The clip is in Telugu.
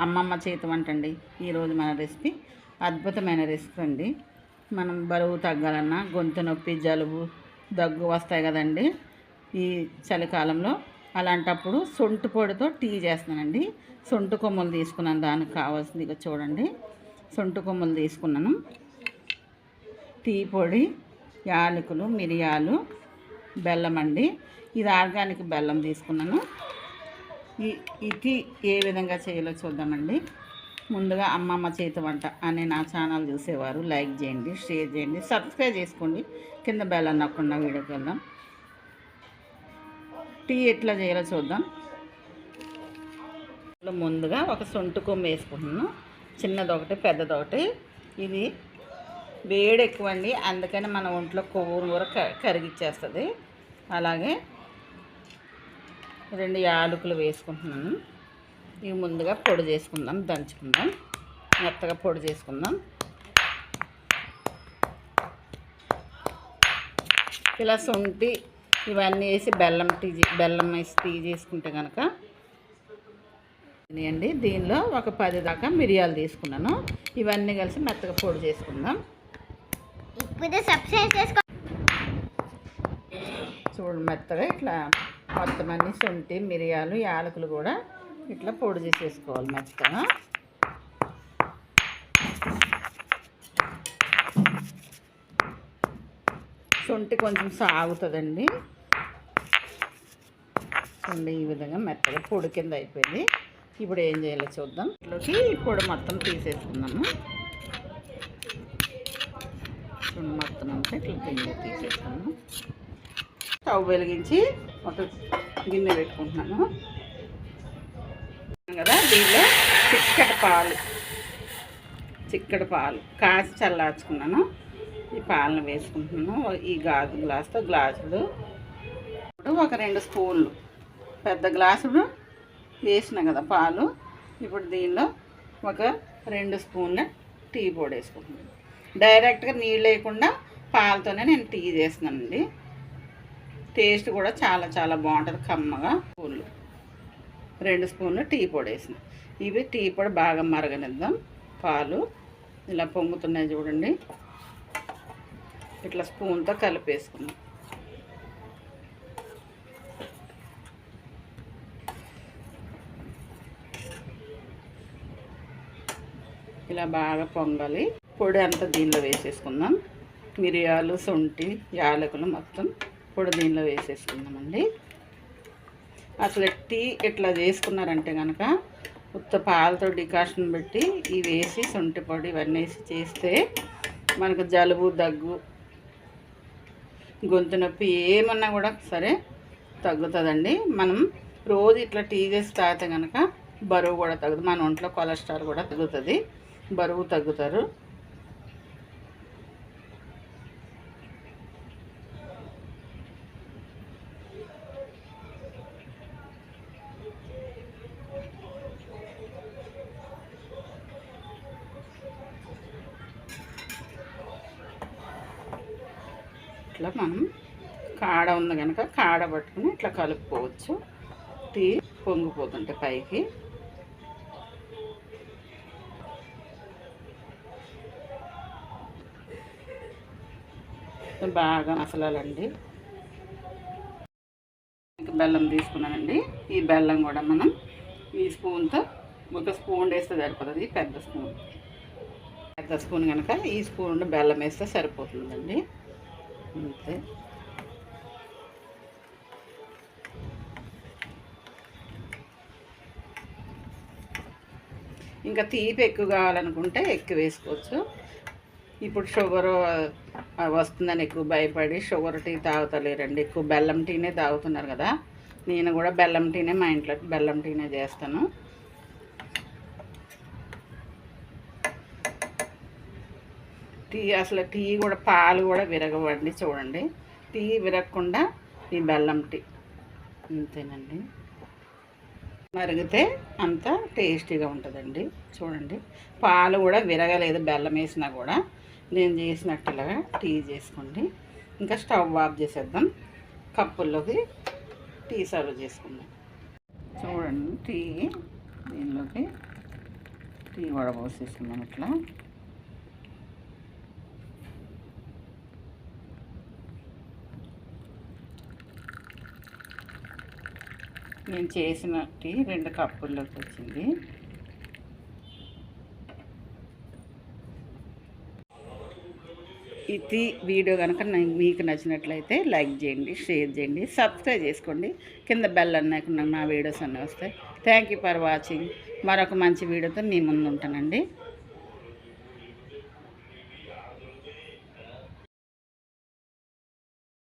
అమ్మమ్మ చేతి వంట అండి. ఈరోజు మన రెసిపీ అద్భుతమైన రెసిపీ అండి. మనం బరువు తగ్గాలన్నా, గొంతు నొప్పి, జలుబు, దగ్గు వస్తాయి కదండి ఈ చలికాలంలో. అలాంటప్పుడు సొంటి పొడితో టీ చేస్తానండి. సొంటి కొమ్ములు తీసుకున్నాను, దానికి కావాల్సింది ఇక చూడండి. సొంటి కొమ్ములు తీసుకున్నాను, టీ పొడి, యాలకులు, మిరియాలు, బెల్లం అండి. ఇది ఆర్గానిక్ బెల్లం తీసుకున్నాను. ఈ టీ ఏ విధంగా చేయాలో చూద్దామండి. ముందుగా అమ్మమ్మ చేతి వంట అనే నా ఛానల్ చూసేవారు లైక్ చేయండి, షేర్ చేయండి, సబ్స్క్రైబ్ చేసుకోండి. కింద బెల్ నొక్కకుండా వీడియోకి వెళ్దాం. టీ ఎట్లా చేయాలో చూద్దాం. ముందుగా ఒక సొంటి కొమ్ము వేసుకుంటున్నాను, చిన్నదొకటి పెద్దదొకటి. ఇది వేడి ఎక్కువ అండి, అందుకని మన ఒంట్లో కొవ్వును కూడా కరిగిచ్చేస్తుంది. అలాగే 2 యాలకులు వేసుకుంటున్నాను. ఇవి ముందుగా పొడి చేసుకుందాం, దంచుకుందాం, మెత్తగా పొడి చేసుకుందాం. ఇలా శొంఠి ఇవన్నీ వేసి బెల్లం వేసి టీ చేసుకుంటే కనుక అండి. దీనిలో ఒక 10 దాకా మిరియాలు తీసుకున్నాను. ఇవన్నీ కలిసి మెత్తగా పొడి చేసుకుందాం. చూడండి, మెత్తగా ఇట్లా మొత్తం అన్ని శొంఠి, మిరియాలు, యాలకులు కూడా ఇట్లా పొడి చేసేసుకోవాలి మెత్తగా. శొంఠి కొంచెం సాగుతుందండి. చూడండి, ఈ విధంగా మెత్తగా పొడి కింద అయిపోయింది. ఇప్పుడు ఏం చేయాలో చూద్దాం. ఇంట్లోకి పొడి మొత్తం తీసేసుకున్నాము. చూడండి, మొత్తం అంతా ఇట్లా గిన్నె తీసేసుకున్నాము. స్టవ్ వెలిగించి ఒక గిన్నె పెట్టుకుంటున్నాను కదా. దీనిలో చిక్కటి పాలు కాచి చల్లార్చుకున్నాను. ఈ పాలను వేసుకుంటున్నాను. ఈ గ్లాసుతో గ్లాసుడు ఒక 2 స్పూన్లు, పెద్ద గ్లాసుడు వేసిన కదా పాలు. ఇప్పుడు దీనిలో ఒక 2 స్పూన్ల టీ పొడి వేసుకుంటున్నాను. డైరెక్ట్గా నీళ్ళు లేకుండా పాలతోనే నేను టీ చేస్తున్నానండి. టేస్ట్ కూడా చాలా చాలా బాగుంటుంది, కమ్మగా. 2 స్పూన్లు టీ పొడి వేసిన. ఇవి టీ పొడి బాగా మరగనిద్దాం. పాలు ఇలా పొంగుతున్నాయి చూడండి. ఇట్లా స్పూన్తో కలిపేసుకుందాం. ఇలా బాగా పొంగాలి. పొడి అంతా దీనిలో వేసేసుకుందాం. మిరియాలు, శొంఠి, యాలకులు మొత్తం పొడి దీనిలో వేసేసుకుందామండి. అసలు టీ ఇట్లా చేసుకున్నారంటే కనుక ఉత్త పాలతో డికాషన్ పెట్టి ఇవి వేసి శొంఠి పొడి ఇవన్నీ వేసి చేస్తే మనకు జలుబు, దగ్గు, గొంతు నొప్పి ఏమన్నా కూడా సరే తగ్గుతుందండి. మనం రోజు ఇట్లా టీ చేసి తాగితే కనుక బరువు కూడా తగ్గుతుంది. మన ఒంట్లో కొలెస్ట్రాల్ కూడా తగ్గుతుంది, బరువు తగ్గుతారు. ఇట్లా మనం కాడ ఉంది కనుక కాడ పట్టుకుని ఇట్లా కలుపుకోవచ్చు. టీ పొంగిపోతుంటే పైకి. బాగా మసలాలండి. బెల్లం తీసుకున్నానండి. ఈ బెల్లం కూడా మనం ఈ స్పూన్తో ఒక స్పూన్ వేస్తే సరిపోతుంది. పెద్ద స్పూన్ కనుక ఈ స్పూన్ బెల్లం వేస్తే సరిపోతుందండి. అంతే. ఇంకా తీపి ఎక్కువ కావాలనుకుంటే ఎక్కువ వేసుకోవచ్చు. ఇప్పుడు షుగర్ వస్తుందని ఎక్కువ భయపడి షుగర్ టీ తాగుతలేరండి. ఎక్కువ బెల్లం టీనే తాగుతున్నారు కదా. నేను కూడా బెల్లం టీనే, మా ఇంట్లో బెల్లం టీనే చేస్తాను. అసలు టీ కూడా పాలు కూడా విరగవండి. చూడండి, టీ విరగకుండా ఈ బెల్లం టీ అంతేనండి. మరిగితే అంత టేస్టీగా ఉంటుందండి. చూడండి, పాలు కూడా విరగలేదు బెల్లం వేసినా కూడా. నేను చేసినట్టుగా టీ చేసుకోండి. ఇంకా స్టవ్ ఆఫ్ చేసేద్దాం. కప్పుల్లోకి టీ సర్వ్ చేసుకుందాం. చూడండి, టీ దీనిలోకి టీ వడబోసేసుకున్నాం ఇట్లా. నేను చేసిన టీ 2 కప్పుల్లోకి వచ్చింది. ఇది వీడియో కనుక మీకు నచ్చినట్లయితే లైక్ చేయండి, షేర్ చేయండి, సబ్స్క్రైబ్ చేసుకోండి. కింద బెల్ అన్నాక నా వీడియోస్ అన్నీ వస్తాయి. Thank you for watching. మరొక మంచి వీడియోతో మీ ముందు ఉంటానండి.